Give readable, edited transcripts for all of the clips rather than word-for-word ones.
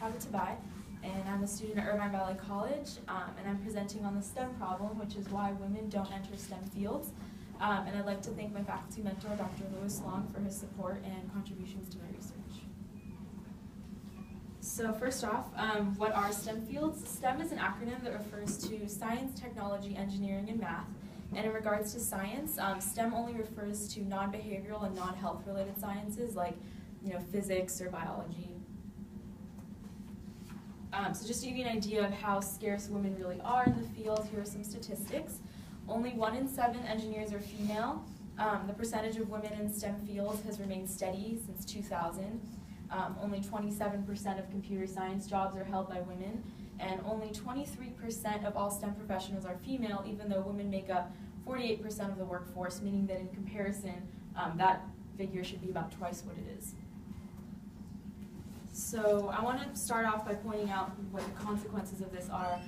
Tabatabai, and I'm a student at Irvine Valley College, and I'm presenting on the STEM problem, which is why women don't enter STEM fields. And I'd like to thank my faculty mentor, Dr. Lewis Long, for his support and contributions to my research. So first off, what are STEM fields? STEM is an acronym that refers to science, technology, engineering, and math. And in regards to science, STEM only refers to non-behavioral and non-health related sciences like physics or biology. So just to give you an idea of how scarce women really are in the field, here are some statistics. Only 1 in 7 engineers are female. The percentage of women in STEM fields has remained steady since 2000. Only 27% of computer science jobs are held by women, and only 23% of all STEM professionals are female, even though women make up 48% of the workforce, meaning that in comparison, that figure should be about twice what it is. So I want to start off by pointing out what the consequences of this are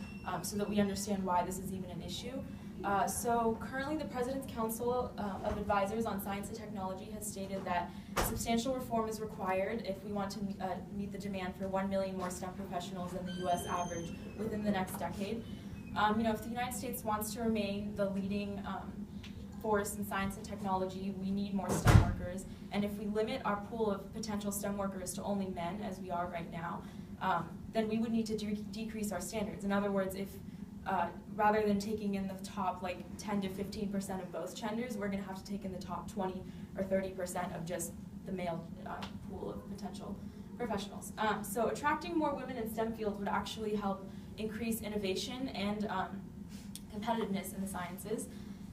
so that we understand why this is even an issue. So currently the President's Council of Advisors on Science and Technology has stated that substantial reform is required if we want to meet the demand for 1 million more STEM professionals than the US average within the next decade. If the United States wants to remain the leading force in science and technology, we need more STEM workers. And if we limit our pool of potential STEM workers to only men, as we are right now, then we would need to decrease our standards. In other words, if rather than taking in the top 10 to 15% of both genders, we're going to have to take in the top 20 or 30% of just the male pool of potential professionals. So attracting more women in STEM fields would actually help increase innovation and competitiveness in the sciences.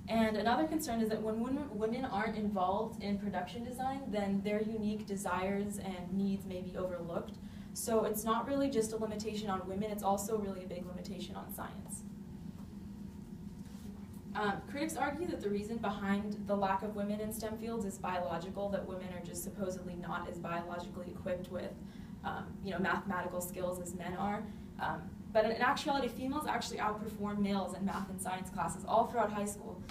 And another concern is that when women aren't involved in production design, then their unique desires and needs may be overlooked. So it's not really just a limitation on women, it's also really a big limitation on science. Critics argue that the reason behind the lack of women in STEM fields is biological, that women are just supposedly not as biologically equipped with mathematical skills as men are. But in actuality, females actually outperform males in math and science classes all throughout high school.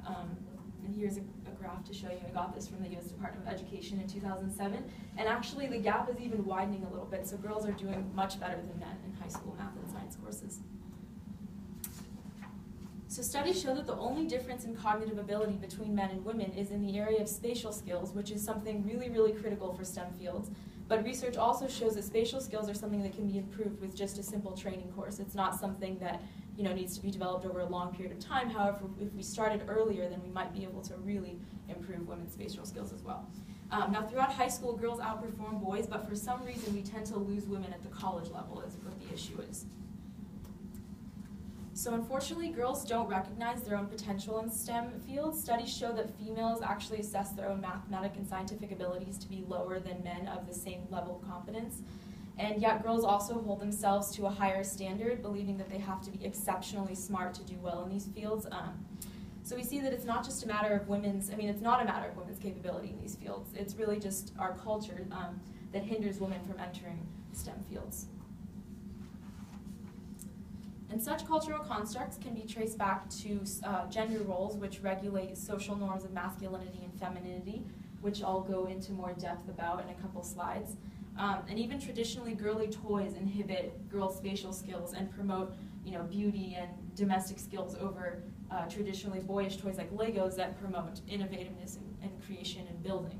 And here's a graph to show you. I got this from the U.S. Department of Education in 2007. And actually, the gap is even widening a little bit, so girls are doing much better than men in high school math and science courses. So studies show that the only difference in cognitive ability between men and women is in the area of spatial skills, which is something really, really critical for STEM fields. But research also shows that spatial skills are something that can be improved with just a simple training course. It's not something that needs to be developed over a long period of time. However, if we started earlier, then we might be able to really improve women's spatial skills as well. Now, throughout high school, girls outperform boys, but for some reason, we tend to lose women at the college level is what the issue is. So unfortunately, girls don't recognize their own potential in STEM fields. Studies show that females actually assess their own mathematic and scientific abilities to be lower than men of the same level of competence. And yet girls also hold themselves to a higher standard, believing that they have to be exceptionally smart to do well in these fields. So we see that it's not just a matter of it's not a matter of women's capability in these fields. It's really just our culture that hinders women from entering STEM fields. And such cultural constructs can be traced back to gender roles, which regulate social norms of masculinity and femininity, which I'll go into more depth about in a couple slides. And even traditionally, girly toys inhibit girls' spatial skills and promote, beauty and domestic skills over traditionally boyish toys like Legos that promote innovativeness and creation and building.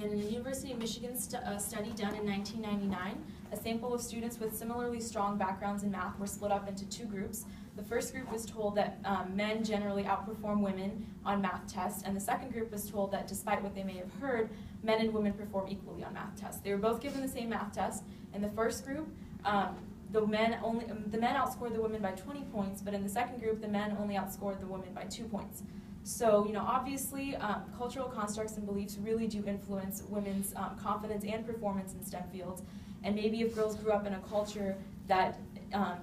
And in a University of Michigan study done in 1999, a sample of students with similarly strong backgrounds in math were split up into 2 groups. The first group was told that men generally outperform women on math tests, and the second group was told that despite what they may have heard, men and women perform equally on math tests. They were both given the same math test. In the first group, the men outscored the women by 20 points, but in the second group, the men only outscored the women by 2 points. So, obviously, cultural constructs and beliefs really do influence women's confidence and performance in STEM fields. And maybe if girls grew up in a culture that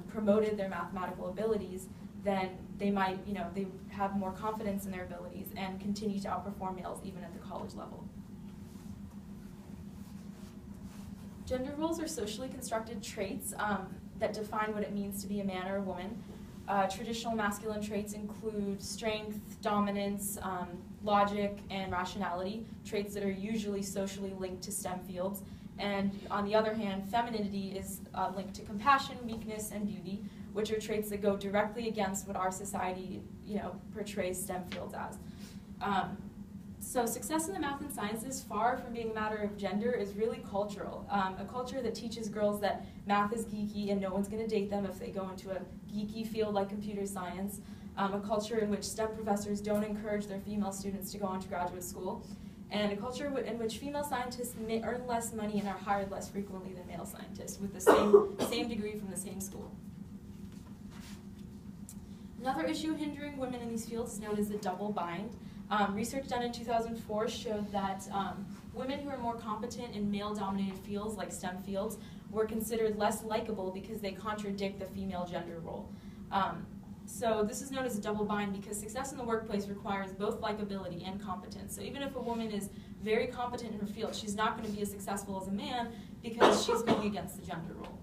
promoted their mathematical abilities, then they might, they have more confidence in their abilities and continue to outperform males even at the college level. Gender roles are socially constructed traits that define what it means to be a man or a woman. Traditional masculine traits include strength, dominance, logic, and rationality, traits that are usually socially linked to STEM fields. And on the other hand, femininity is linked to compassion, weakness, and beauty, which are traits that go directly against what our society, portrays STEM fields as. So success in the math and sciences, far from being a matter of gender, is really cultural. A culture that teaches girls that math is geeky and no one's going to date them if they go into a geeky field like computer science. A culture in which STEM professors don't encourage their female students to go on to graduate school. And a culture in which female scientists may earn less money and are hired less frequently than male scientists with the same degree from the same school. Another issue hindering women in these fields is known as the double bind. Research done in 2004 showed that women who are more competent in male-dominated fields like STEM fields were considered less likable because they contradict the female gender role. So this is known as a double bind because success in the workplace requires both likability and competence. So even if a woman is very competent in her field, she's not going to be as successful as a man because she's going against the gender role.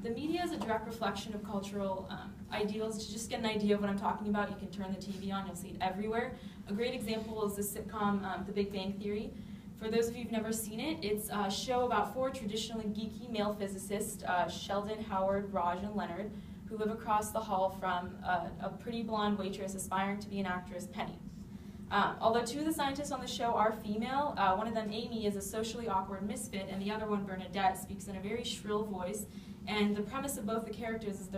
The media is a direct reflection of cultural ideals. To just get an idea of what I'm talking about, you can turn the TV on, you'll see it everywhere. A great example is the sitcom The Big Bang Theory. For those of you who've never seen it, it's a show about four traditionally geeky male physicists, Sheldon, Howard, Raj, and Leonard, who live across the hall from a pretty blonde waitress aspiring to be an actress, Penny. Although two of the scientists on the show are female, one of them, Amy, is a socially awkward misfit, and the other one, Bernadette, speaks in a very shrill voice. And the premise of both the characters is they're